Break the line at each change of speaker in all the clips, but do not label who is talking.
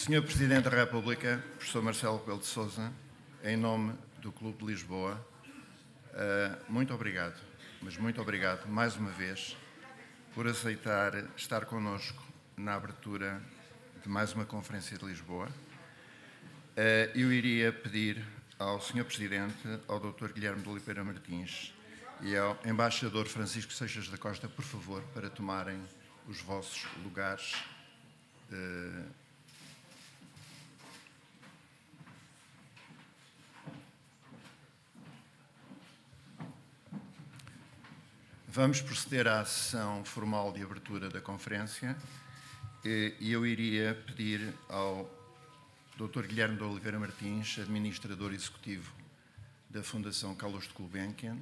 Senhor Presidente da República, Professor Marcelo Rebelo de Sousa, em nome do Clube de Lisboa, muito obrigado, mas muito obrigado mais uma vez por aceitar estar connosco na abertura de mais uma Conferência de Lisboa. Eu iria pedir ao Senhor Presidente, ao Dr. Guilherme de Oliveira Martins e ao Embaixador Francisco Seixas da Costa, por favor, para tomarem os vossos lugares. Vamos proceder à sessão formal de abertura da conferência e eu iria pedir ao Dr. Guilherme de Oliveira Martins, administrador executivo da Fundação Carlos de Gulbenkian,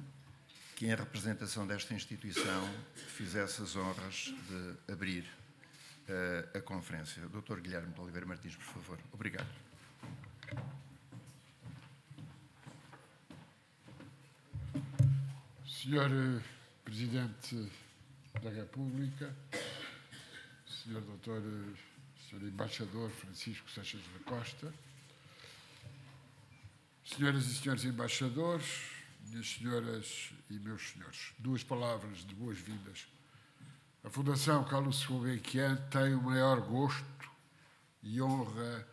que em representação desta instituição fizesse as honras de abrir a conferência. Dr. Guilherme de Oliveira Martins, por favor. Obrigado.
Senhor Presidente da República, Senhor Embaixador Francisco Seixas da Costa, Senhoras e Senhores Embaixadores, minhas senhoras e meus senhores, duas palavras de boas-vindas. A Fundação Carlos Gulbenkian tem o maior gosto e honra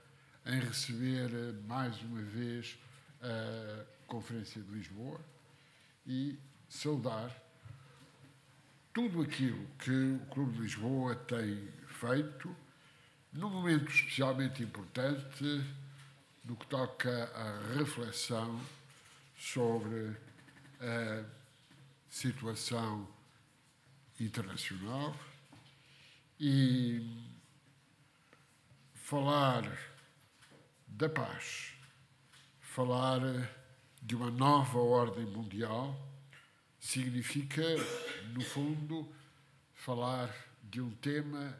em receber mais uma vez a Conferência de Lisboa e saudar tudo aquilo que o Clube de Lisboa tem feito num momento especialmente importante no que toca à reflexão sobre a situação internacional e falar da paz, falar de uma nova ordem mundial significa, no fundo, falar de um tema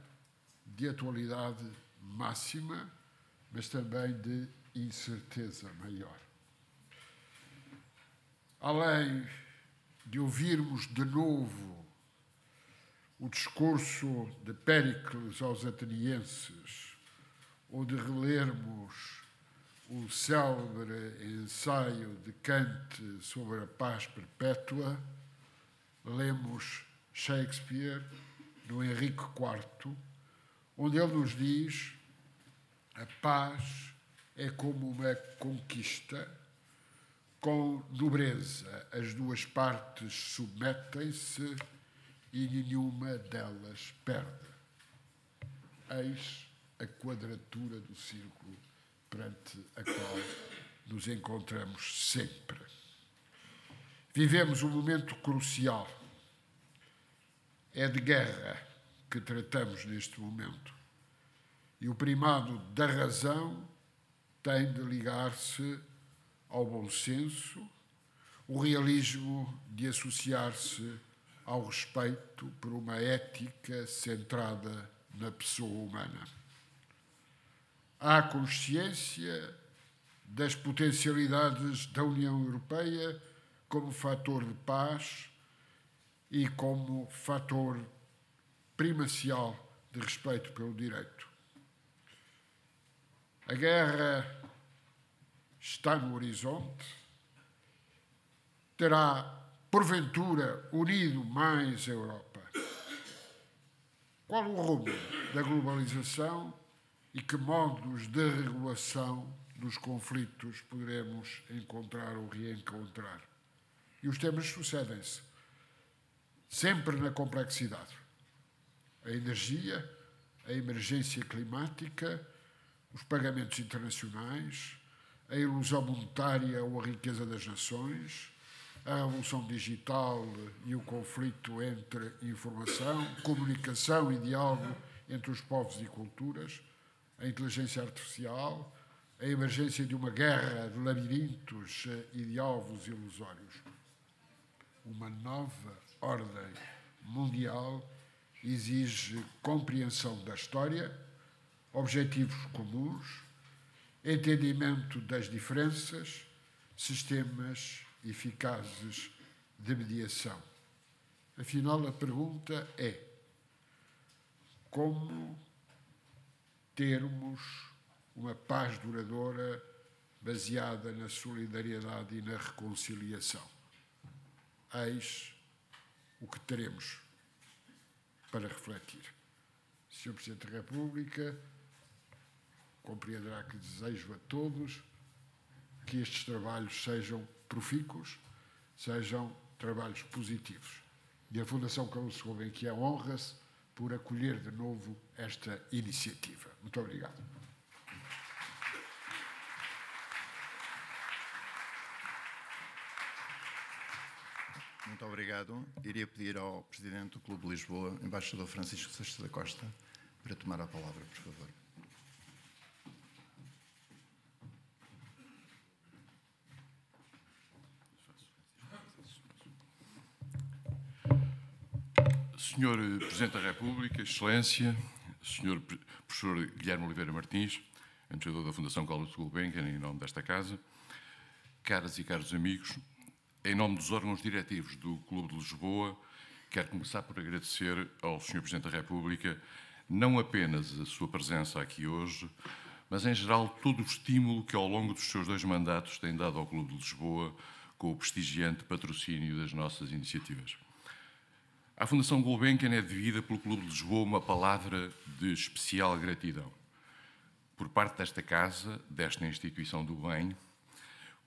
de atualidade máxima, mas também de incerteza maior. Além de ouvirmos de novo o discurso de Péricles aos atenienses, ou de relermos o célebre ensaio de Kant sobre a paz perpétua, lemos Shakespeare no Henrique IV, onde ele nos diz: a paz é como uma conquista, com nobreza as duas partes submetem-se e nenhuma delas perde. Eis a quadratura do círculo perante a qual nos encontramos sempre. Vivemos um momento crucial. É de guerra que tratamos neste momento. E o primado da razão tem de ligar-se ao bom senso, o realismo de associar-se ao respeito por uma ética centrada na pessoa humana. Há consciência das potencialidades da União Europeia como fator de paz e como fator primacial de respeito pelo direito. A guerra está no horizonte, terá, porventura, unido mais a Europa. Qual o rumo da globalização e que modos de regulação dos conflitos poderemos encontrar ou reencontrar? E os temas sucedem-se, sempre na complexidade. A energia, a emergência climática, os pagamentos internacionais, a ilusão monetária ou a riqueza das nações, a revolução digital e o conflito entre informação, comunicação e diálogo entre os povos e culturas, a inteligência artificial, a emergência de uma guerra de labirintos e de alvos ilusórios. Uma nova ordem mundial exige compreensão da história, objetivos comuns, entendimento das diferenças, sistemas eficazes de mediação. Afinal, a pergunta é: como termos uma paz duradoura baseada na solidariedade e na reconciliação. Eis o que teremos para refletir. Sr. Presidente da República, compreenderá que desejo a todos que estes trabalhos sejam profícuos, sejam trabalhos positivos. E a Fundação Carlos Gulbenkian honra-se por acolher de novo esta iniciativa. Muito obrigado.
Muito obrigado. Iria pedir ao Presidente do Clube de Lisboa, Embaixador Francisco Seixas da Costa, para tomar a palavra, por favor.
Senhor Presidente da República, Excelência, Senhor Professor Guilherme Oliveira Martins, administrador da Fundação Carlos Gulbenkian, em nome desta Casa, caras e caros amigos, em nome dos órgãos diretivos do Clube de Lisboa, quero começar por agradecer ao Sr. Presidente da República não apenas a sua presença aqui hoje, mas em geral todo o estímulo que ao longo dos seus 2 mandatos tem dado ao Clube de Lisboa com o prestigiante patrocínio das nossas iniciativas. À Fundação Gulbenkian é devida pelo Clube de Lisboa uma palavra de especial gratidão. Por parte desta Casa, desta instituição do bem,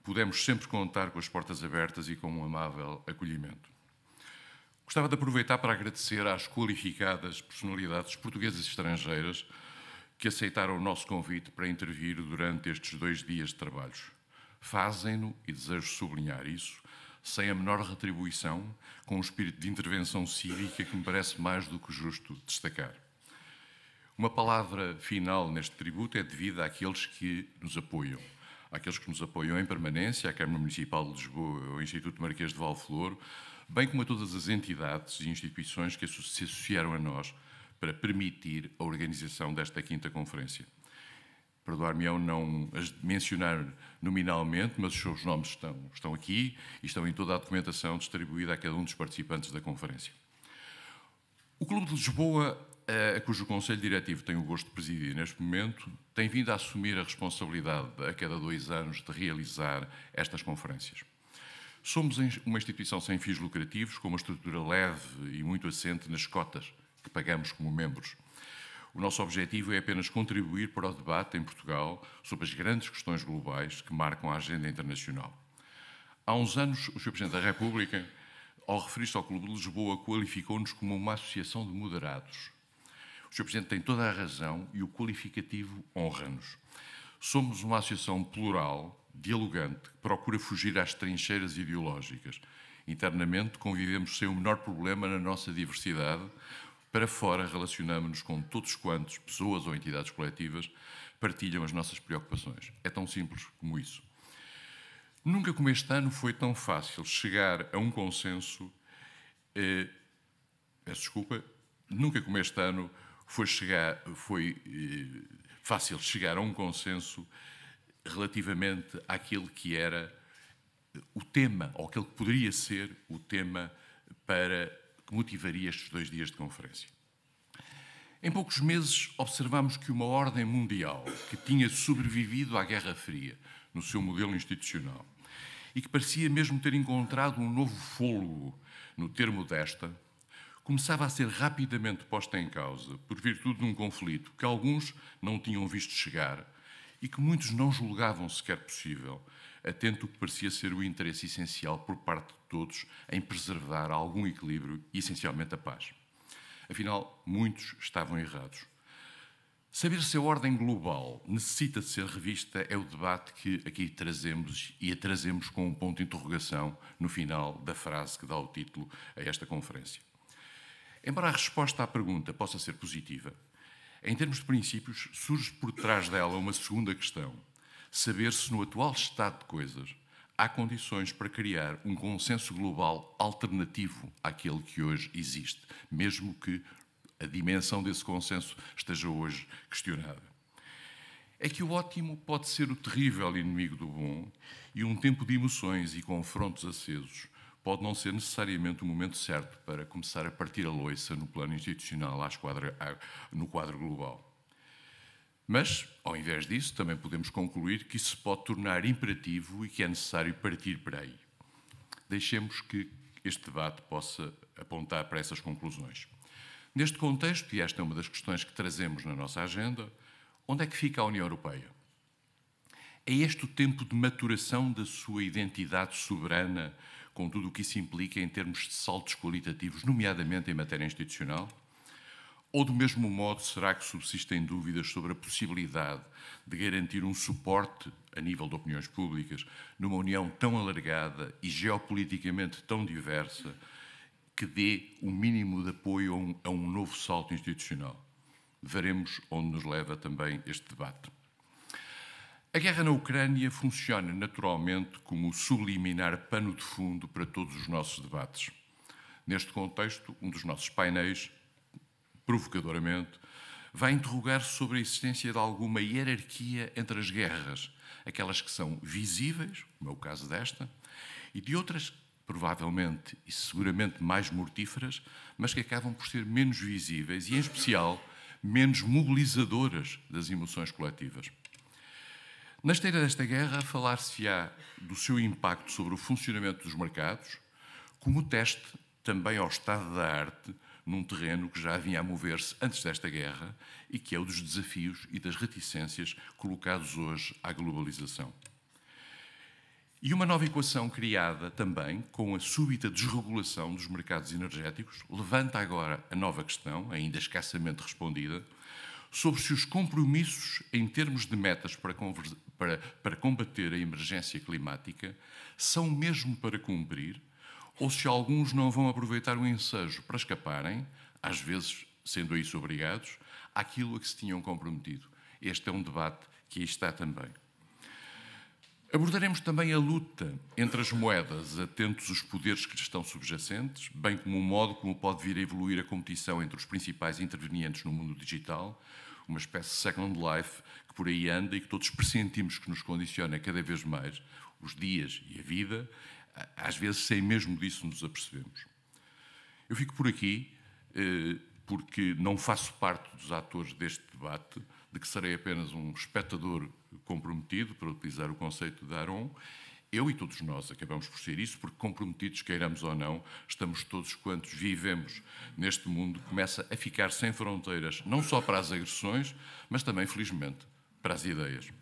podemos sempre contar com as portas abertas e com um amável acolhimento. Gostava de aproveitar para agradecer às qualificadas personalidades portuguesas e estrangeiras que aceitaram o nosso convite para intervir durante estes 2 dias de trabalhos. Fazem-no, e desejo sublinhar isso, sem a menor retribuição, com um espírito de intervenção cívica que me parece mais do que justo destacar. Uma palavra final neste tributo é devida àqueles que nos apoiam. Àqueles que nos apoiam em permanência, à Câmara Municipal de Lisboa, ao Instituto Marquês de Valflor, bem como a todas as entidades e instituições que se associaram a nós para permitir a organização desta 5ª Conferência. Perdoar-me-ão não as mencionar nominalmente, mas os seus nomes estão aqui e estão em toda a documentação distribuída a cada um dos participantes da conferência. O Clube de Lisboa, cujo Conselho Diretivo tem o gosto de presidir neste momento, tem vindo a assumir a responsabilidade a cada 2 anos de realizar estas conferências. Somos uma instituição sem fins lucrativos, com uma estrutura leve e muito assente nas cotas que pagamos como membros. O nosso objetivo é apenas contribuir para o debate em Portugal sobre as grandes questões globais que marcam a agenda internacional. Há uns anos, o Sr. Presidente da República, ao referir-se ao Clube de Lisboa, qualificou-nos como uma associação de moderados. O Sr. Presidente tem toda a razão e o qualificativo honra-nos. Somos uma associação plural, dialogante, que procura fugir às trincheiras ideológicas. Internamente, convivemos sem o menor problema na nossa diversidade. Para fora, relacionamos-nos com todos quantos, pessoas ou entidades coletivas, partilham as nossas preocupações. É tão simples como isso. Nunca como este ano foi tão fácil chegar a um consenso... Nunca como este ano foi fácil chegar a um consenso relativamente àquilo que era o tema, ou aquele que poderia ser o tema que motivaria estes 2 dias de conferência. Em poucos meses, observamos que uma ordem mundial que tinha sobrevivido à Guerra Fria no seu modelo institucional e que parecia mesmo ter encontrado um novo fôlego no termo desta, começava a ser rapidamente posta em causa por virtude de um conflito que alguns não tinham visto chegar e que muitos não julgavam sequer possível, atento ao que parecia ser o interesse essencial por parte de todos em preservar algum equilíbrio e, essencialmente, a paz. Afinal, muitos estavam errados. Saber se a ordem global necessita de ser revista é o debate que aqui trazemos e a trazemos com um ponto de interrogação no final da frase que dá o título a esta conferência. Embora a resposta à pergunta possa ser positiva, em termos de princípios, surge por trás dela uma segunda questão: saber se no atual estado de coisas há condições para criar um consenso global alternativo àquele que hoje existe, mesmo que a dimensão desse consenso esteja hoje questionada. É que o ótimo pode ser o terrível inimigo do bom e um tempo de emoções e confrontos acesos pode não ser necessariamente o momento certo para começar a partir a loiça no plano institucional no quadro global. Mas, ao invés disso, também podemos concluir que isso se pode tornar imperativo e que é necessário partir para aí. Deixemos que este debate possa apontar para essas conclusões. Neste contexto, e esta é uma das questões que trazemos na nossa agenda, onde é que fica a União Europeia? É este o tempo de maturação da sua identidade soberana, com tudo o que isso implica em termos de saltos qualitativos, nomeadamente em matéria institucional? Ou, do mesmo modo, será que subsistem dúvidas sobre a possibilidade de garantir um suporte a nível de opiniões públicas numa União tão alargada e geopoliticamente tão diversa que dê o mínimo de apoio a um novo salto institucional? Veremos onde nos leva também este debate. A guerra na Ucrânia funciona naturalmente como o subliminar pano de fundo para todos os nossos debates. Neste contexto, um dos nossos painéis, provocadoramente, vai interrogar sobre a existência de alguma hierarquia entre as guerras, aquelas que são visíveis, como é o caso desta, e de outras, provavelmente e seguramente mais mortíferas, mas que acabam por ser menos visíveis e, em especial, menos mobilizadoras das emoções coletivas. Na esteira desta guerra, falar-se-á do seu impacto sobre o funcionamento dos mercados, como teste também ao estado da arte, num terreno que já vinha a mover-se antes desta guerra e que é o dos desafios e das reticências colocados hoje à globalização. E uma nova equação criada também com a súbita desregulação dos mercados energéticos levanta agora a nova questão, ainda escassamente respondida, sobre se os compromissos em termos de metas para combater a emergência climática são mesmo para cumprir, ou se alguns não vão aproveitar o ensejo para escaparem, às vezes sendo a isso obrigados, àquilo a que se tinham comprometido. Este é um debate que aí está também. Abordaremos também a luta entre as moedas, atentos os poderes que lhes estão subjacentes, bem como o modo como pode vir a evoluir a competição entre os principais intervenientes no mundo digital, uma espécie de Second Life que por aí anda e que todos pressentimos que nos condiciona cada vez mais os dias e a vida, às vezes sem mesmo disso nos apercebemos. Eu fico por aqui porque não faço parte dos atores deste debate, de que serei apenas um espectador comprometido, para utilizar o conceito de Aron. Eu e todos nós acabamos por ser isso, porque comprometidos, queiramos ou não, estamos todos quantos vivemos neste mundo, começa a ficar sem fronteiras, não só para as agressões, mas também, felizmente, para as ideias.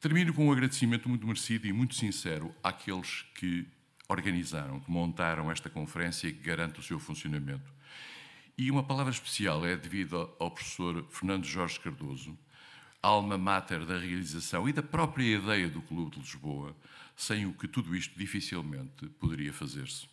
Termino com um agradecimento muito merecido e muito sincero àqueles que organizaram, que montaram esta conferência e que garante o seu funcionamento. E uma palavra especial é devida ao professor Fernando Jorge Cardoso, alma mater da realização e da própria ideia do Clube de Lisboa, sem o que tudo isto dificilmente poderia fazer-se.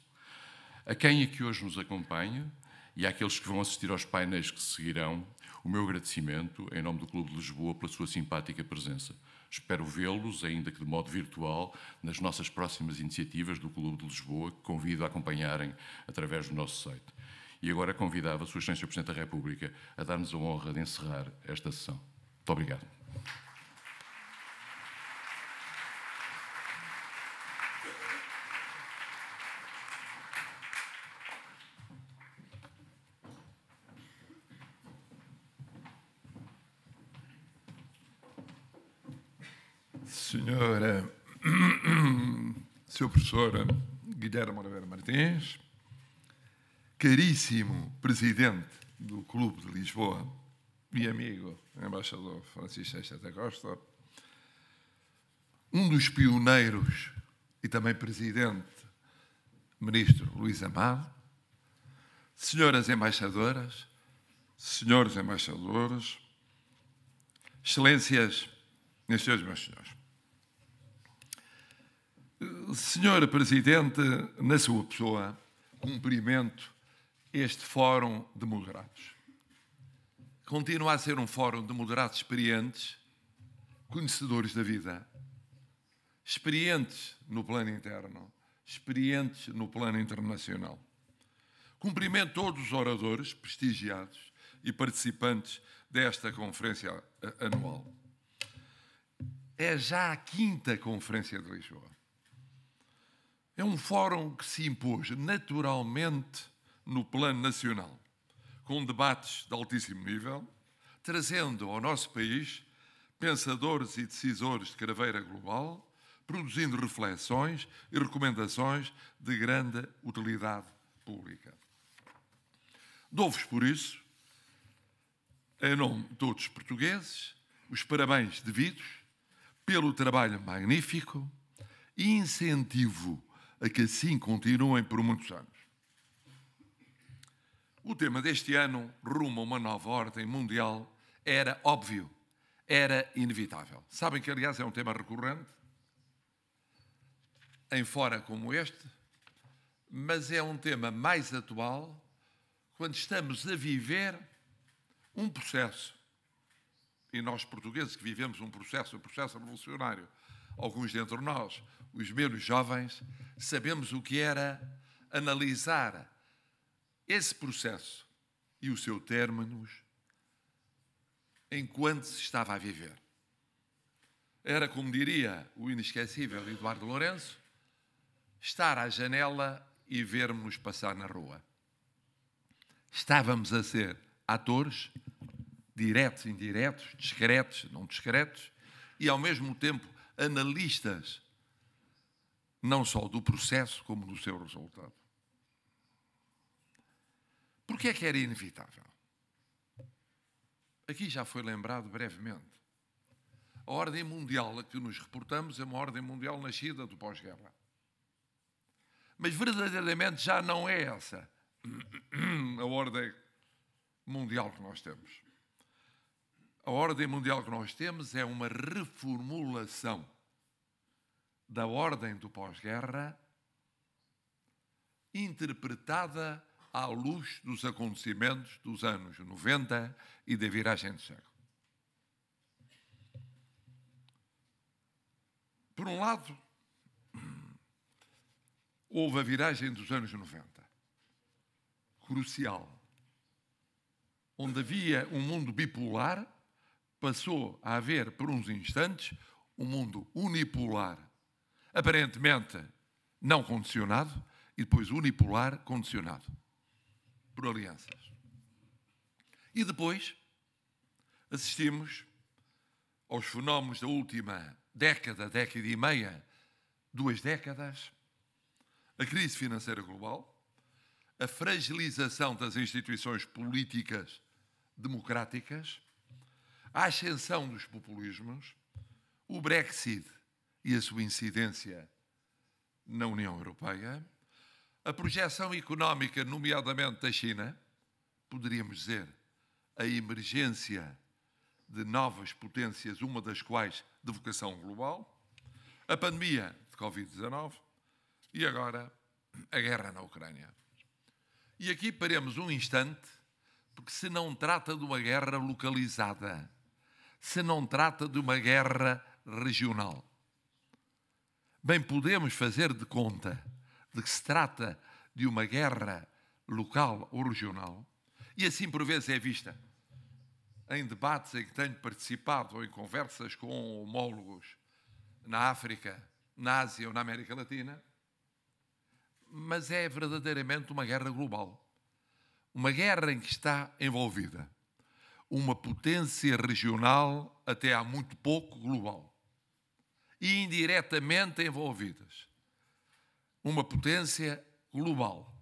A quem aqui hoje nos acompanha e àqueles que vão assistir aos painéis que seguirão, o meu agradecimento em nome do Clube de Lisboa pela sua simpática presença. Espero vê-los, ainda que de modo virtual, nas nossas próximas iniciativas do Clube de Lisboa, que convido a acompanharem através do nosso site. E agora convidava a Sua Excelência o Presidente da República a dar-nos a honra de encerrar esta sessão. Muito obrigado.
Sr. Professor Guilherme Oliveira Martins, caríssimo Presidente do Clube de Lisboa e amigo Embaixador Francisco Seixas da Costa, um dos pioneiros e também Presidente, Ministro Luís Amado, senhoras embaixadoras, senhores embaixadores, excelências e senhores meus senhores. Senhor Presidente, na sua pessoa, cumprimento este Fórum de Moderados. Continua a ser um fórum de moderados experientes, conhecedores da vida, experientes no plano interno, experientes no plano internacional. Cumprimento todos os oradores prestigiados e participantes desta conferência anual. É já a 5ª Conferência de Lisboa. É um fórum que se impôs naturalmente no plano nacional, com debates de altíssimo nível, trazendo ao nosso país pensadores e decisores de craveira global, produzindo reflexões e recomendações de grande utilidade pública. Dou-vos, por isso, em nome de todos os portugueses, os parabéns devidos pelo trabalho magnífico e incentivo a que assim continuem por muitos anos. O tema deste ano, rumo a uma nova ordem mundial, era óbvio, era inevitável. Sabem que, aliás, é um tema recorrente em fora como este, mas é um tema mais atual quando estamos a viver um processo, e nós portugueses que vivemos um processo revolucionário, alguns dentre nós, os menos jovens, sabemos o que era analisar esse processo e o seu término enquanto se estava a viver. Era, como diria o inesquecível Eduardo Lourenço, estar à janela e vermos-nos passar na rua. Estávamos a ser atores, diretos, indiretos, discretos, não discretos, e ao mesmo tempo analistas, não só do processo como do seu resultado. Porquê é que era inevitável? Aqui já foi lembrado brevemente. A ordem mundial a que nos reportamos é uma ordem mundial nascida do pós-guerra. Mas verdadeiramente já não é essa a ordem mundial que nós temos. A ordem mundial que nós temos é uma reformulação da ordem do pós-guerra, interpretada à luz dos acontecimentos dos anos 90 e da viragem do século. Por um lado, houve a viragem dos anos 90, crucial, onde havia um mundo bipolar, passou a haver, por uns instantes, um mundo unipolar, aparentemente não condicionado, e depois unipolar condicionado por alianças. E depois assistimos aos fenómenos da última década e meia, 2 décadas, a crise financeira global, a fragilização das instituições políticas democráticas, a ascensão dos populismos, o Brexit e a sua incidência na União Europeia, a projeção económica, nomeadamente da China, poderíamos dizer, a emergência de novas potências, uma das quais de vocação global, a pandemia de Covid-19 e agora a guerra na Ucrânia. E aqui paremos um instante, porque se não trata de uma guerra localizada, se não trata de uma guerra regional, bem podemos fazer de conta de que se trata de uma guerra local ou regional, e assim por vezes é vista em debates em que tenho participado ou em conversas com homólogos na África, na Ásia ou na América Latina, mas é verdadeiramente uma guerra global. Uma guerra em que está envolvida uma potência regional, até há muito pouco global, e indiretamente envolvidas uma potência global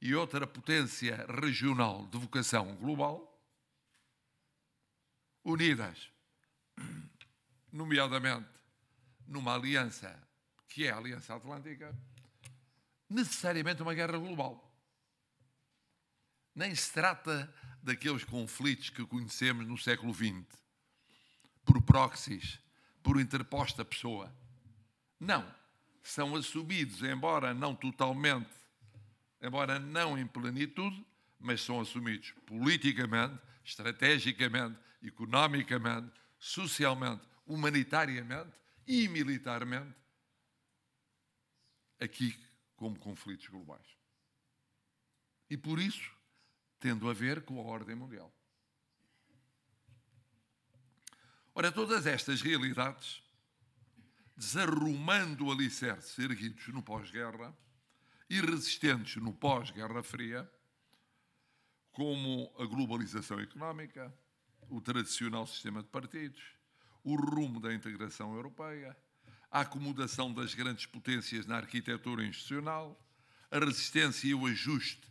e outra potência regional de vocação global, unidas, nomeadamente numa aliança que é a Aliança Atlântica, necessariamente uma guerra global. Nem se trata daqueles conflitos que conhecemos no século XX, por proxies, por interposta pessoa. Não. São assumidos, embora não totalmente, embora não em plenitude, mas são assumidos politicamente, estrategicamente, economicamente, socialmente, humanitariamente e militarmente, aqui como conflitos globais. E por isso, tendo a ver com a ordem mundial. Ora, todas estas realidades, desarrumando alicerces erguidos no pós-guerra e resistentes no pós-Guerra Fria, como a globalização económica, o tradicional sistema de partidos, o rumo da integração europeia, a acomodação das grandes potências na arquitetura institucional, a resistência e o ajuste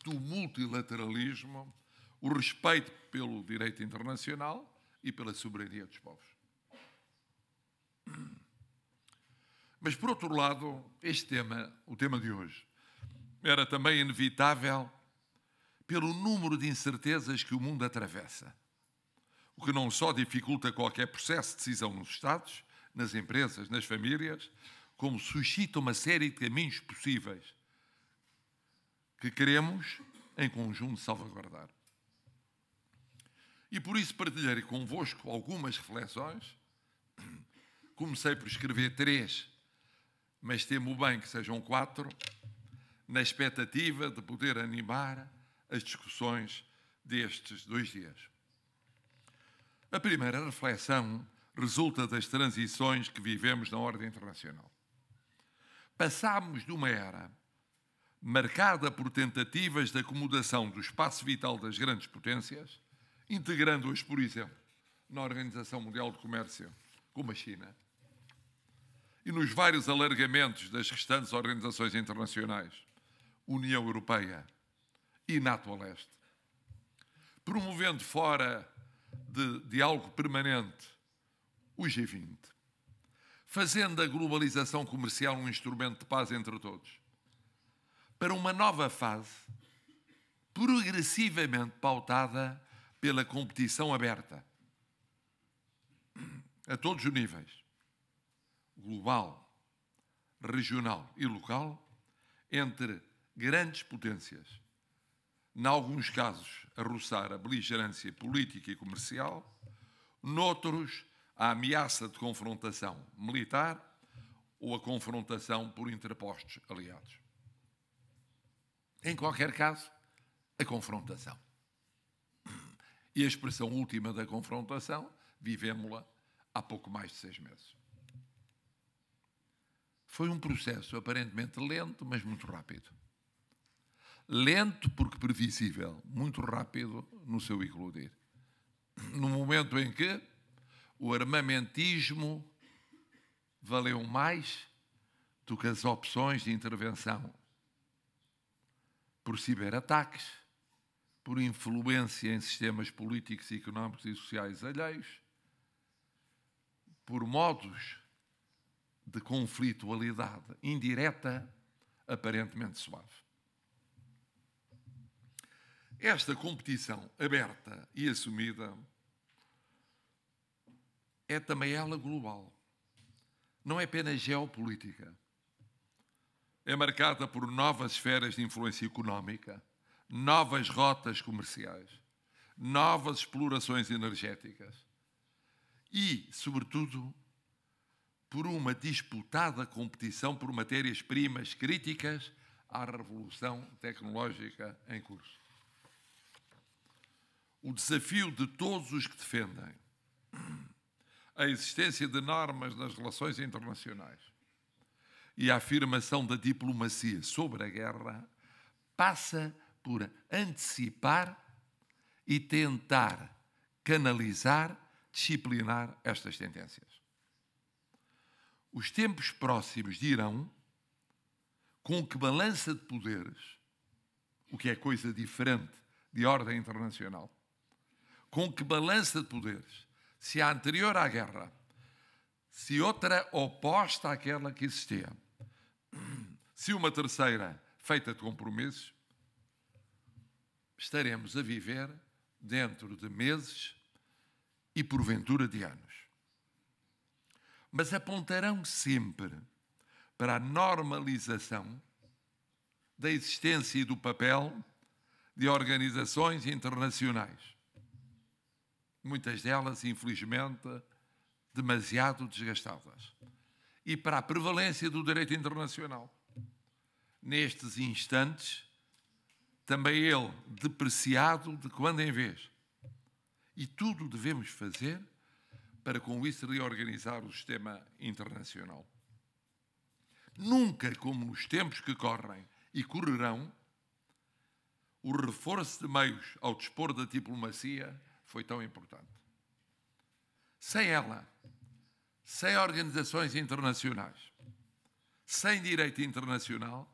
do multilateralismo, o respeito pelo direito internacional e pela soberania dos povos. Mas, por outro lado, este tema, o tema de hoje, era também inevitável pelo número de incertezas que o mundo atravessa, o que não só dificulta qualquer processo de decisão nos Estados, nas empresas, nas famílias, como suscita uma série de caminhos possíveis que queremos, em conjunto, salvaguardar. E por isso partilharei convosco algumas reflexões. Comecei por escrever 3, mas temo bem que sejam 4, na expectativa de poder animar as discussões destes 2 dias. A primeira reflexão resulta das transições que vivemos na ordem internacional. Passámos de uma era marcada por tentativas de acomodação do espaço vital das grandes potências, integrando-as, por exemplo, na Organização Mundial de Comércio, como a China, e nos vários alargamentos das restantes organizações internacionais, União Europeia e NATO a leste, promovendo fora de diálogo permanente o G20, fazendo da globalização comercial um instrumento de paz entre todos, para uma nova fase progressivamente pautada pela competição aberta a todos os níveis, global, regional e local, entre grandes potências, em alguns casos a roçar a beligerância política e comercial, noutros a ameaça de confrontação militar ou a confrontação por interpostos aliados. Em qualquer caso, a confrontação. E a expressão última da confrontação, vivemos-la há pouco mais de 6 meses. Foi um processo aparentemente lento, mas muito rápido. Lento porque previsível, muito rápido no seu eclodir. No momento em que o armamentismo valeu mais do que as opções de intervenção por ciberataques, por influência em sistemas políticos, económicos e sociais alheios, por modos de conflitualidade indireta, aparentemente suave. Esta competição aberta e assumida é também ela global. Não é apenas geopolítica. É marcada por novas esferas de influência económica, novas rotas comerciais, novas explorações energéticas e, sobretudo, por uma disputada competição por matérias-primas críticas à revolução tecnológica em curso. O desafio de todos os que defendem a existência de normas nas relações internacionais e a afirmação da diplomacia sobre a guerra passa por antecipar e tentar canalizar, disciplinar estas tendências. Os tempos próximos dirão com que balança de poderes, o que é coisa diferente de ordem internacional, com que balança de poderes, se a anterior à guerra, se outra oposta àquela que existia, se uma terceira feita de compromissos, estaremos a viver dentro de meses e porventura de anos. Mas apontarão sempre para a normalização da existência e do papel de organizações internacionais. Muitas delas, infelizmente, demasiado desgastadas. E para a prevalência do direito internacional. Nestes instantes, também ele depreciado de quando em vez. E tudo devemos fazer para com isso reorganizar o sistema internacional. Nunca, como nos tempos que correm e correrão, o reforço de meios ao dispor da diplomacia foi tão importante. Sem ela, sem organizações internacionais, sem direito internacional,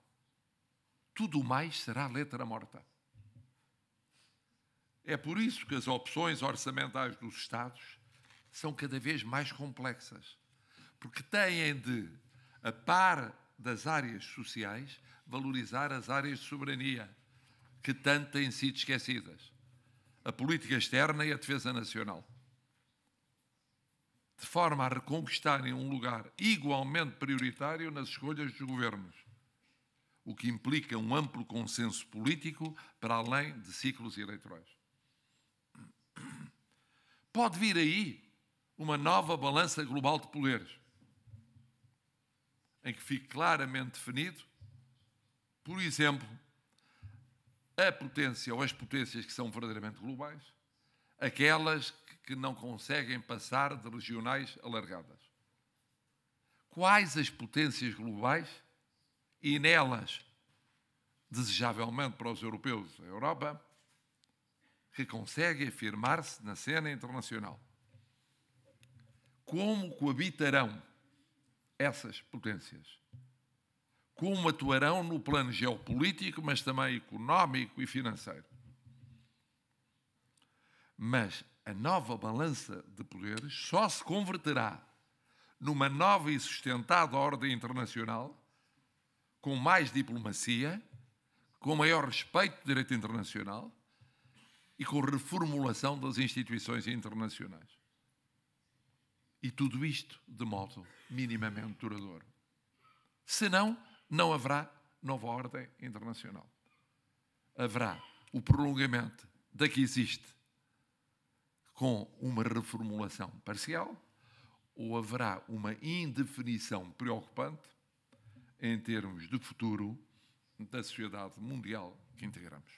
tudo mais será letra morta. É por isso que as opções orçamentais dos Estados são cada vez mais complexas, porque têm de, a par das áreas sociais, valorizar as áreas de soberania, que tanto têm sido esquecidas, a política externa e a defesa nacional, de forma a reconquistarem um lugar igualmente prioritário nas escolhas dos governos, o que implica um amplo consenso político para além de ciclos eleitorais. Pode vir aí uma nova balança global de poderes, em que fique claramente definido, por exemplo, a potência ou as potências que são verdadeiramente globais, aquelas que não conseguem passar de regionais alargadas. Quais as potências globais e nelas, desejavelmente para os europeus, a Europa, que consegue afirmar-se na cena internacional? Como coabitarão essas potências? Como atuarão no plano geopolítico, mas também económico e financeiro? Mas a nova balança de poderes só se converterá numa nova e sustentada ordem internacional, com mais diplomacia, com maior respeito do direito internacional e com reformulação das instituições internacionais. E tudo isto de modo minimamente duradouro. Senão, não haverá nova ordem internacional. Haverá o prolongamento da que existe com uma reformulação parcial, ou haverá uma indefinição preocupante em termos de futuro da sociedade mundial que integramos.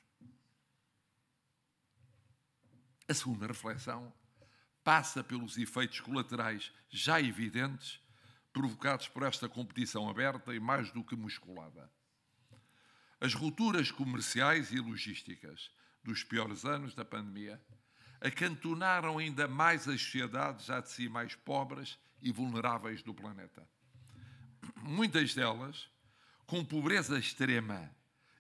A segunda reflexão passa pelos efeitos colaterais já evidentes provocados por esta competição aberta e mais do que musculada. As rupturas comerciais e logísticas dos piores anos da pandemia acantonaram ainda mais as sociedades já de si mais pobres e vulneráveis do planeta. Muitas delas com pobreza extrema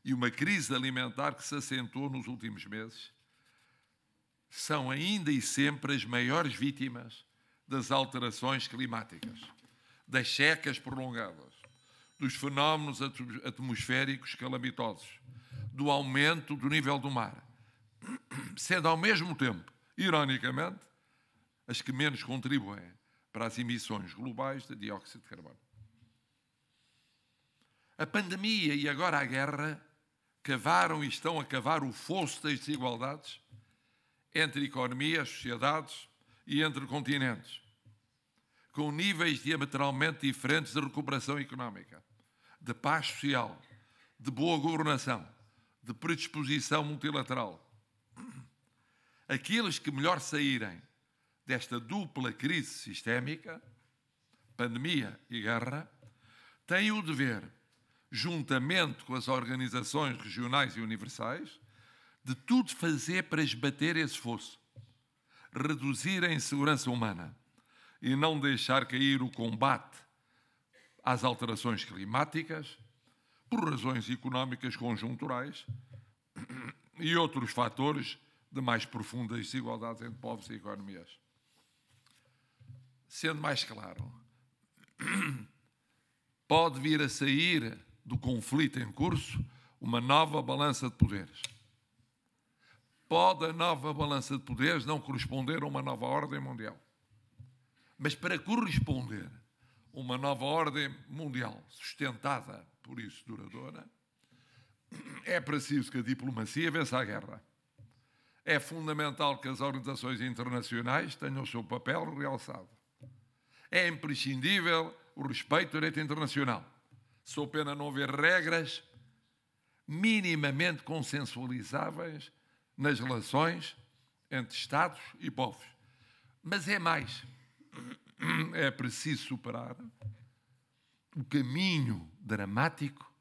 e uma crise alimentar que se acentuou nos últimos meses, são ainda e sempre as maiores vítimas das alterações climáticas, das secas prolongadas, dos fenómenos atmosféricos calamitosos, do aumento do nível do mar, sendo ao mesmo tempo, ironicamente, as que menos contribuem para as emissões globais de dióxido de carbono. A pandemia e agora a guerra cavaram e estão a cavar o fosso das desigualdades entre economias, sociedades e entre continentes, com níveis diametralmente diferentes de recuperação económica, de paz social, de boa governação, de predisposição multilateral. Aqueles que melhor saírem desta dupla crise sistémica, pandemia e guerra, têm o dever, juntamente com as organizações regionais e universais, de tudo fazer para esbater esse fosso, reduzir a insegurança humana e não deixar cair o combate às alterações climáticas por razões económicas conjunturais e outros fatores de mais profundas desigualdades entre povos e economias. Sendo mais claro, pode vir a sair do conflito em curso uma nova balança de poderes. Pode a nova balança de poderes não corresponder a uma nova ordem mundial. Mas para corresponder a uma nova ordem mundial sustentada, por isso duradoura, é preciso que a diplomacia vença a guerra. É fundamental que as organizações internacionais tenham o seu papel realçado. É imprescindível o respeito ao direito internacional, sob pena não haver regras minimamente consensualizáveis nas relações entre Estados e povos. Mas é mais. É preciso superar o caminho dramático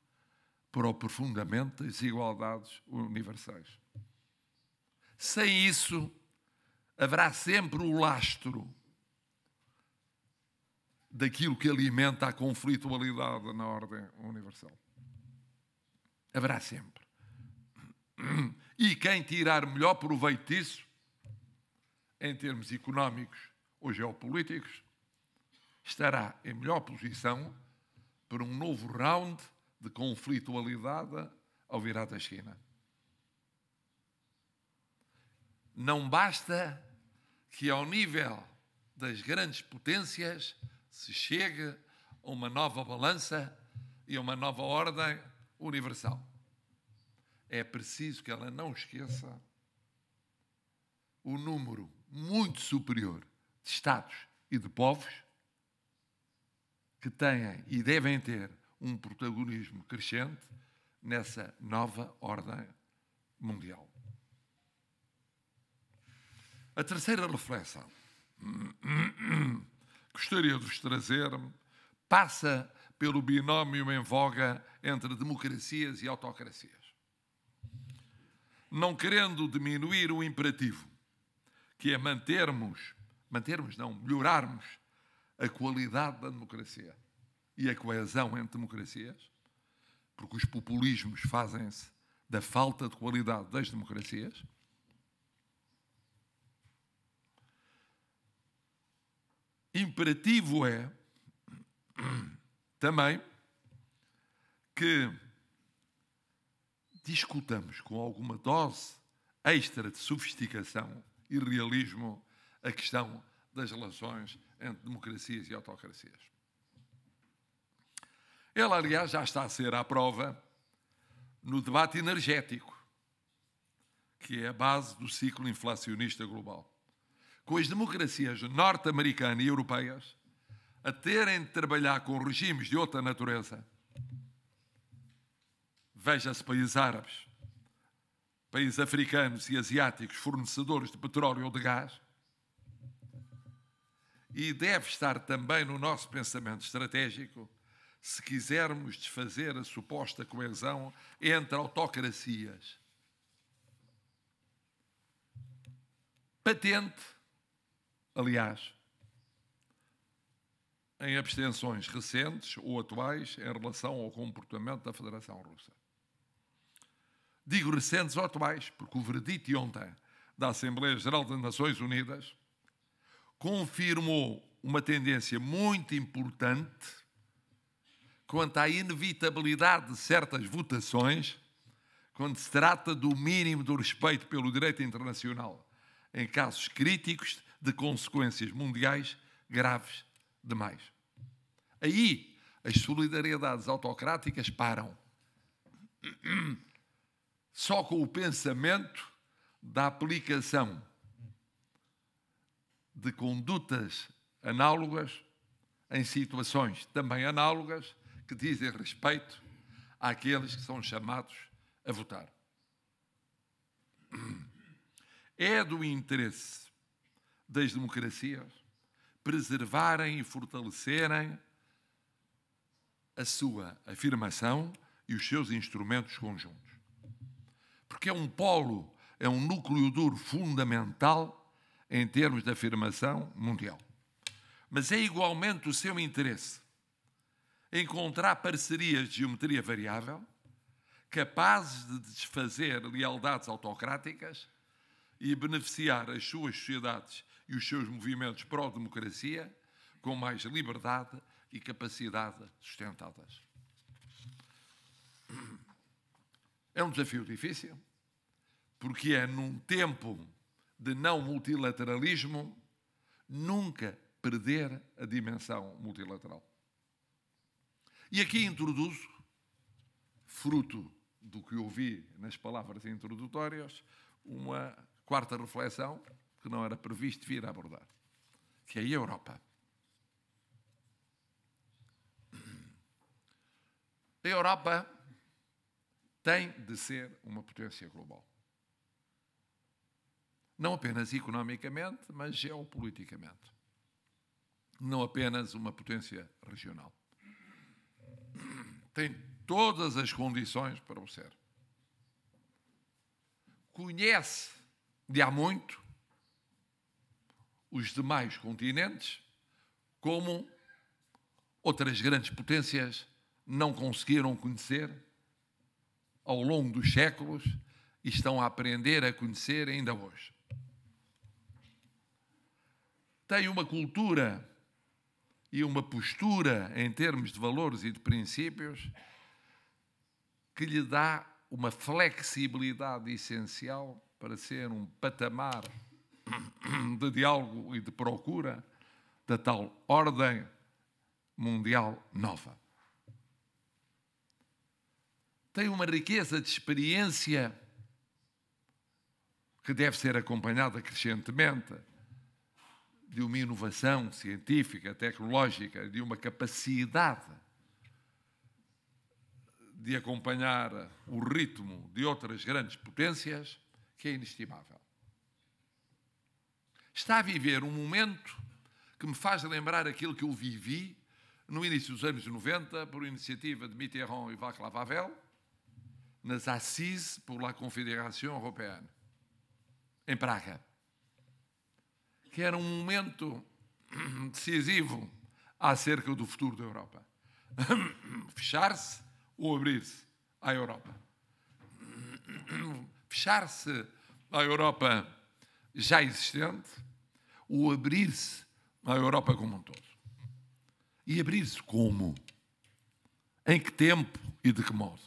para o aprofundamento das desigualdades universais. Sem isso, haverá sempre o lastro daquilo que alimenta a conflitualidade na ordem universal. Haverá sempre. E quem tirar melhor proveito disso, em termos económicos ou geopolíticos, estará em melhor posição para um novo round de conflitualidade ao virar da esquina. Não basta que ao nível das grandes potências se chegue a uma nova balança e a uma nova ordem universal. É preciso que ela não esqueça o número muito superior de Estados e de povos que têm e devem ter um protagonismo crescente nessa nova ordem mundial. A terceira reflexão que gostaria de vos trazer passa pelo binómio em voga entre democracias e autocracias. Não querendo diminuir o imperativo, que é melhorarmos a qualidade da democracia e a coesão entre democracias, porque os populismos fazem-se da falta de qualidade das democracias. Imperativo é também que discutamos com alguma dose extra de sofisticação e realismo a questão das relações entre democracias e autocracias. Ela, aliás, já está a ser à prova no debate energético, que é a base do ciclo inflacionista global, com as democracias norte-americanas e europeias a terem de trabalhar com regimes de outra natureza. Veja-se países árabes, países africanos e asiáticos fornecedores de petróleo ou de gás. E deve estar também no nosso pensamento estratégico se quisermos desfazer a suposta coesão entre autocracias. Patente, aliás, em abstenções recentes ou atuais em relação ao comportamento da Federação Russa. Digo recentes ou atuais, porque o veredito de ontem da Assembleia Geral das Nações Unidas confirmou uma tendência muito importante quanto à inevitabilidade de certas votações quando se trata do mínimo do respeito pelo direito internacional em casos críticos de consequências mundiais graves demais. Aí as solidariedades autocráticas param. Só com o pensamento da aplicação de condutas análogas em situações também análogas que dizem respeito àqueles que são chamados a votar. É do interesse das democracias preservarem e fortalecerem a sua afirmação e os seus instrumentos conjuntos. Porque é um polo, é um núcleo duro fundamental em termos de afirmação mundial. Mas é igualmente o seu interesse encontrar parcerias de geometria variável capazes de desfazer lealdades autocráticas e beneficiar as suas sociedades e os seus movimentos pró-democracia com mais liberdade e capacidade sustentadas. É um desafio difícil, porque é num tempo de não multilateralismo nunca perder a dimensão multilateral. E aqui introduzo, fruto do que ouvi nas palavras introdutórias, uma quarta reflexão que não era previsto vir a abordar, que é a Europa. A Europa tem de ser uma potência global. Não apenas economicamente, mas geopoliticamente. Não apenas uma potência regional. Tem todas as condições para o ser. Conhece de há muito os demais continentes, como outras grandes potências não conseguiram conhecer ao longo dos séculos e estão a aprender a conhecer ainda hoje. Tem uma cultura e uma postura em termos de valores e de princípios que lhe dá uma flexibilidade essencial para ser um patamar de diálogo e de procura da tal ordem mundial nova. Tem uma riqueza de experiência que deve ser acompanhada crescentemente de uma inovação científica, tecnológica, de uma capacidade de acompanhar o ritmo de outras grandes potências que é inestimável. Está a viver um momento que me faz lembrar aquilo que eu vivi no início dos anos 90, por iniciativa de Mitterrand e Václav Havel, nas Assises pour la Confédération Européenne, em Praga, que era um momento decisivo acerca do futuro da Europa. Fechar-se ou abrir-se à Europa. Fechar-se à Europa já existente ou abrir-se à Europa como um todo. E abrir-se como? Em que tempo e de que modo?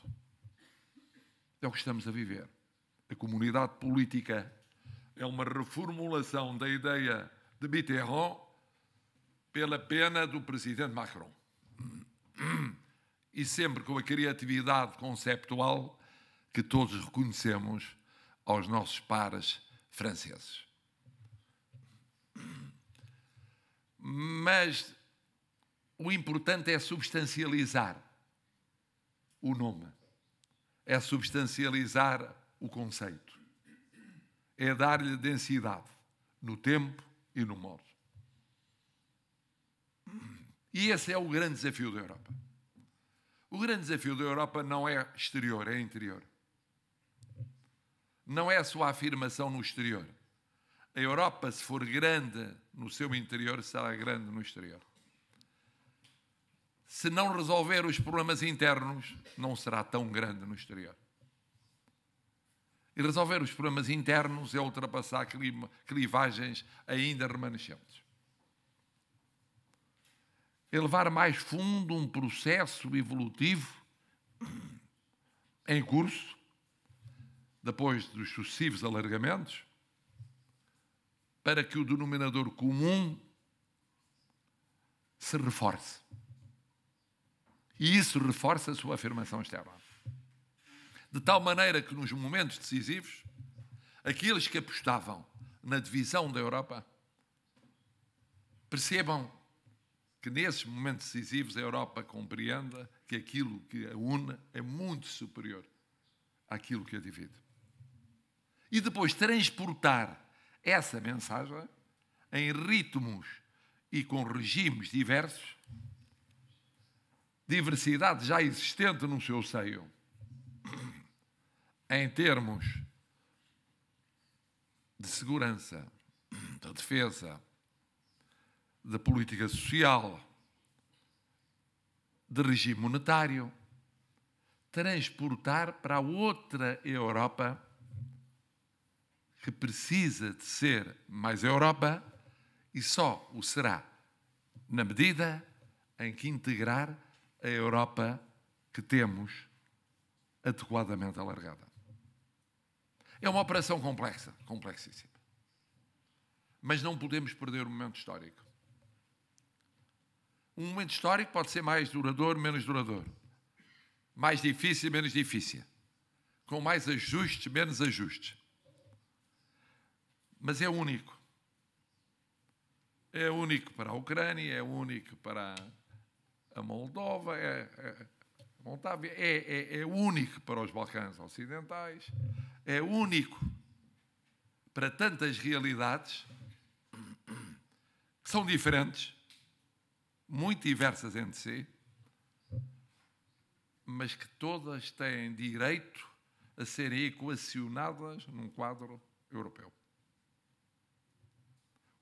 É o que estamos a viver. A comunidade política é uma reformulação da ideia de Mitterrand pela pena do presidente Macron. E sempre com a criatividade conceptual que todos reconhecemos aos nossos pares franceses. Mas o importante é substancializar o nome, é substancializar o conceito, é dar-lhe densidade no tempo e no modo. E esse é o grande desafio da Europa. O grande desafio da Europa não é exterior, é interior. Não é a sua afirmação no exterior. A Europa, se for grande no seu interior, será grande no exterior. Se não resolver os problemas internos, não será tão grande no exterior. E resolver os problemas internos é ultrapassar clivagens ainda remanescentes. É levar mais fundo um processo evolutivo em curso, depois dos sucessivos alargamentos, para que o denominador comum se reforce. E isso reforça a sua afirmação externa. De tal maneira que nos momentos decisivos, aqueles que apostavam na divisão da Europa percebam que nesses momentos decisivos a Europa compreenda que aquilo que a une é muito superior àquilo que a divide. E depois transportar essa mensagem em ritmos e com regimes diversos, diversidade já existente no seu seio, em termos de segurança, de defesa, de política social, de regime monetário, transportar para outra Europa que precisa de ser mais Europa e só o será na medida em que integrar a Europa que temos adequadamente alargada. É uma operação complexa, complexíssima. Mas não podemos perder o momento histórico. Um momento histórico pode ser mais duradouro, menos duradouro. Mais difícil, menos difícil. Com mais ajustes, menos ajustes. Mas é único. É único para a Ucrânia, é único para a Moldova, é único para os Balcãs Ocidentais, é único para tantas realidades que são diferentes, muito diversas entre si, mas que todas têm direito a serem equacionadas num quadro europeu.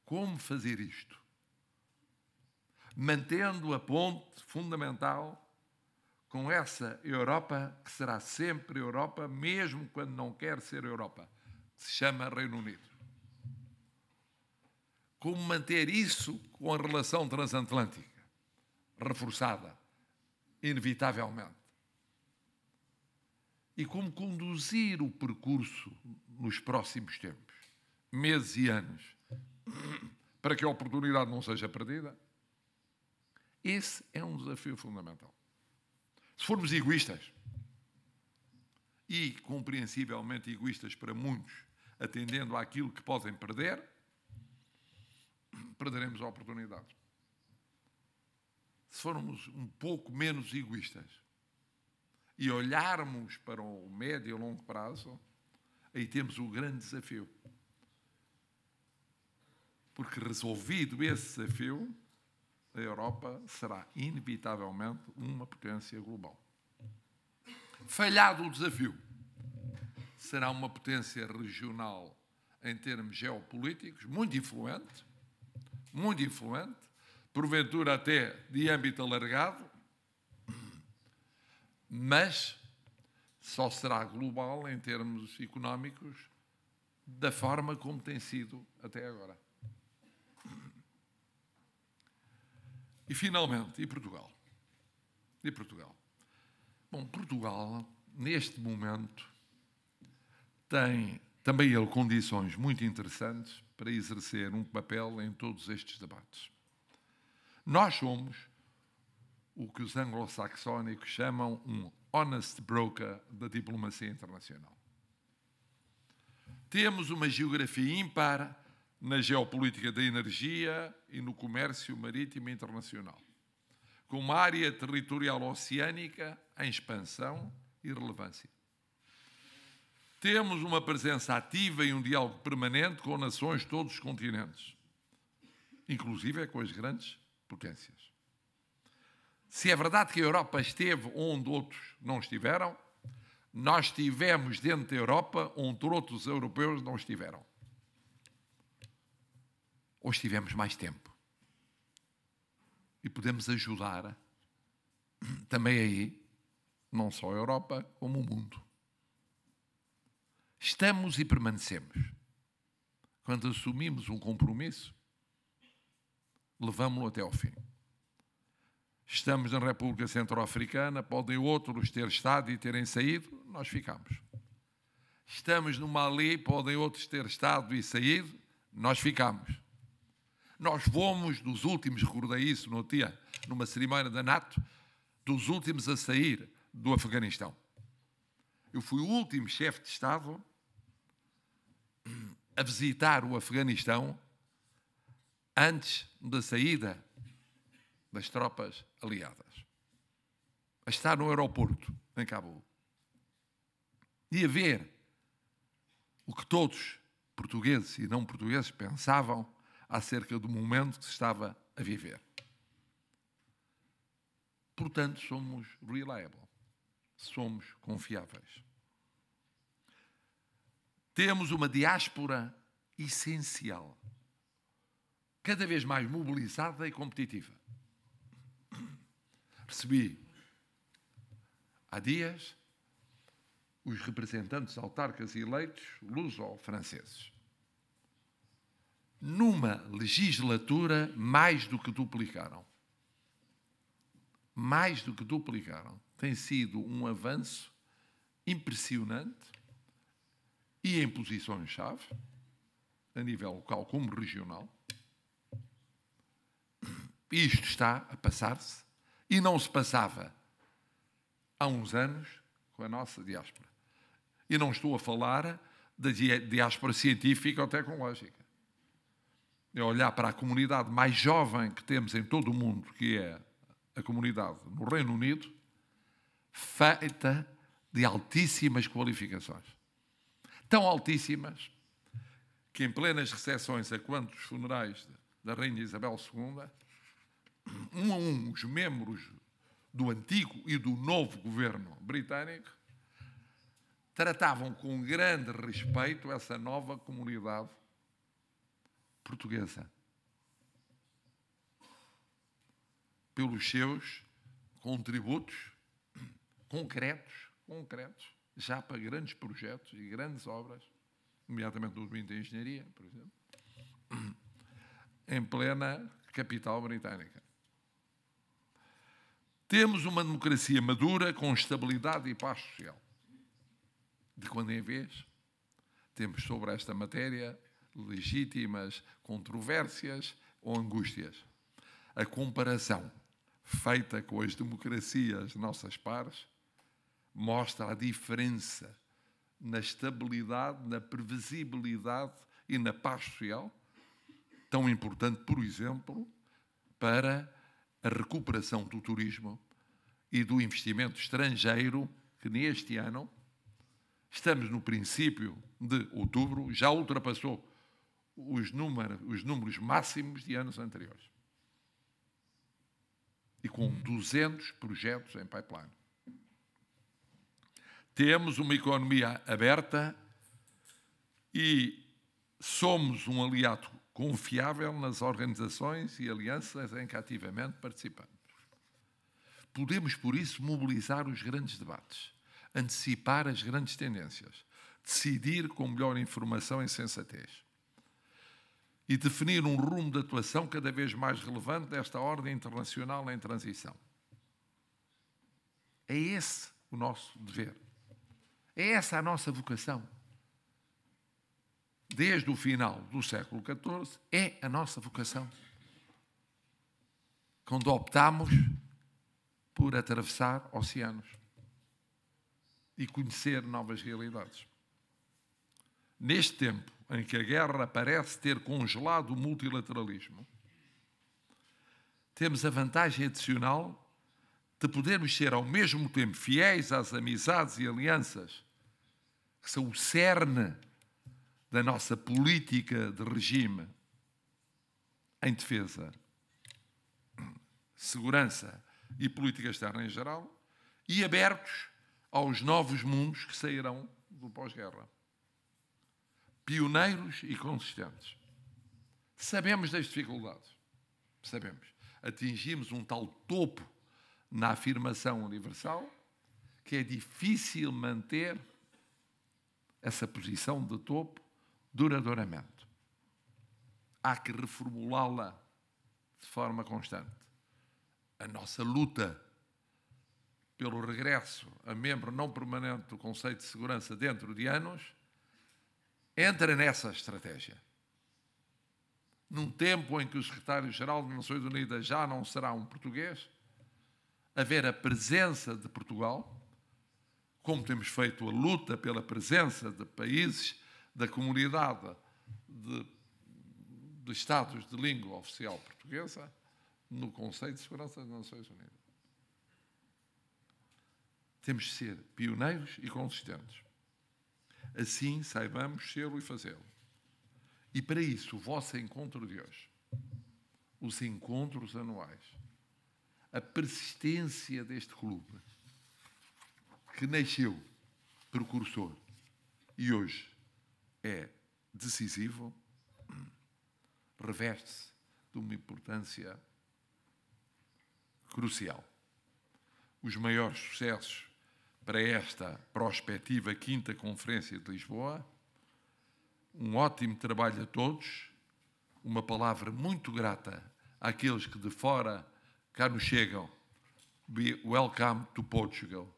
Como fazer isto? Mantendo a ponte fundamental com essa Europa que será sempre Europa, mesmo quando não quer ser Europa, que se chama Reino Unido. Como manter isso com a relação transatlântica, reforçada, inevitavelmente. E como conduzir o percurso nos próximos tempos, meses e anos, para que a oportunidade não seja perdida. Esse é um desafio fundamental. Se formos egoístas, e compreensivelmente egoístas para muitos, atendendo àquilo que podem perder, perderemos a oportunidade. Se formos um pouco menos egoístas e olharmos para o médio e longo prazo, aí temos o grande desafio. Porque resolvido esse desafio, a Europa será inevitavelmente uma potência global. Falhado o desafio, será uma potência regional em termos geopolíticos, muito influente, porventura até de âmbito alargado, mas só será global em termos económicos da forma como tem sido até agora. E, finalmente, e Portugal? E Portugal? Bom, Portugal, neste momento, tem também ele condições muito interessantes para exercer um papel em todos estes debates. Nós somos o que os anglo-saxónicos chamam um honest broker da diplomacia internacional. Temos uma geografia ímpar na geopolítica da energia e no comércio marítimo internacional, com uma área territorial oceânica em expansão e relevância. Temos uma presença ativa e um diálogo permanente com nações de todos os continentes, inclusive com as grandes potências. Se é verdade que a Europa esteve onde outros não estiveram, nós estivemos dentro da Europa onde outros europeus não estiveram. Ou estivemos mais tempo. E podemos ajudar também aí, não só a Europa, como o mundo. Estamos e permanecemos. Quando assumimos um compromisso, levamos-lo até ao fim. Estamos na República Centro-Africana, podem outros ter estado e terem saído, nós ficamos. Estamos no Mali, podem outros ter estado e saído, nós ficamos. Nós fomos dos últimos, recordei isso no dia, numa cerimónia da NATO, dos últimos a sair do Afeganistão. Eu fui o último chefe de Estado a visitar o Afeganistão antes da saída das tropas aliadas. A estar no aeroporto, em Cabul. E a ver o que todos, portugueses e não portugueses, pensavam acerca do momento que se estava a viver. Portanto, somos reliable. Somos confiáveis. Temos uma diáspora essencial, cada vez mais mobilizada e competitiva. Recebi há dias os representantes autarcas eleitos luso-franceses. Numa legislatura, mais do que duplicaram. Mais do que duplicaram. Tem sido um avanço impressionante e em posições-chave, a nível local como regional. Isto está a passar-se e não se passava há uns anos com a nossa diáspora. E não estou a falar da diáspora científica ou tecnológica. É olhar para a comunidade mais jovem que temos em todo o mundo, que é a comunidade no Reino Unido, feita de altíssimas qualificações. Tão altíssimas que em plenas recepções a quantos funerais da Rainha Isabel II, um a um, os membros do antigo e do novo governo britânico tratavam com grande respeito essa nova comunidade portuguesa, pelos seus contributos concretos, já para grandes projetos e grandes obras, nomeadamente no domínio da engenharia, por exemplo, em plena capital britânica. Temos uma democracia madura com estabilidade e paz social. De quando em vez, temos sobre esta matéria legítimas controvérsias ou angústias. A comparação feita com as democracias nossas pares mostra a diferença na estabilidade, na previsibilidade e na paz social, tão importante, por exemplo, para a recuperação do turismo e do investimento estrangeiro, que neste ano, estamos no princípio de outubro, já ultrapassou os números máximos de anos anteriores. E com 200 projetos em pipeline. Temos uma economia aberta e somos um aliado confiável nas organizações e alianças em que ativamente participamos. Podemos, por isso, mobilizar os grandes debates, antecipar as grandes tendências, decidir com melhor informação e sensatez e definir um rumo de atuação cada vez mais relevante desta ordem internacional em transição. É esse o nosso dever. É essa a nossa vocação. Desde o final do século XIV, é a nossa vocação. Quando optamos por atravessar oceanos e conhecer novas realidades. Neste tempo em que a guerra parece ter congelado o multilateralismo, temos a vantagem adicional de podermos ser ao mesmo tempo fiéis às amizades e alianças que são o cerne da nossa política de regime em defesa, segurança e política externa em geral, e abertos aos novos mundos que sairão do pós-guerra. Pioneiros e consistentes. Sabemos das dificuldades. Sabemos. Atingimos um tal topo na afirmação universal que é difícil manter essa posição de topo duradouramente. Há que reformulá-la de forma constante. A nossa luta pelo regresso a membro não permanente do Conselho de Segurança dentro de anos entra nessa estratégia. Num tempo em que o secretário-geral das Nações Unidas já não será um português, haver a presença de Portugal, como temos feito a luta pela presença de países da comunidade de Estados de língua oficial portuguesa no Conselho de Segurança das Nações Unidas. Temos de ser pioneiros e consistentes. Assim saibamos ser-lo e fazê-lo. E para isso, o vosso encontro de hoje, os encontros anuais, a persistência deste clube, que nasceu precursor e hoje é decisivo, reveste-se de uma importância crucial. Os maiores sucessos para esta prospectiva 5ª Conferência de Lisboa, um ótimo trabalho a todos, uma palavra muito grata àqueles que de fora cá nos chegam. Welcome to Portugal.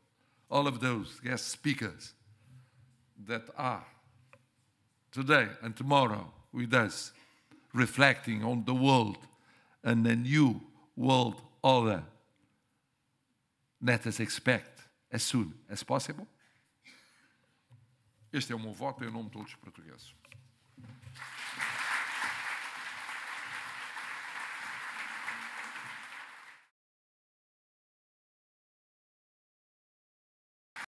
All of those guest speakers that are today and tomorrow with us, reflecting on the world and a new world order. Let us expect as soon as possible. Este é o meu voto em nome de todos os portugueses.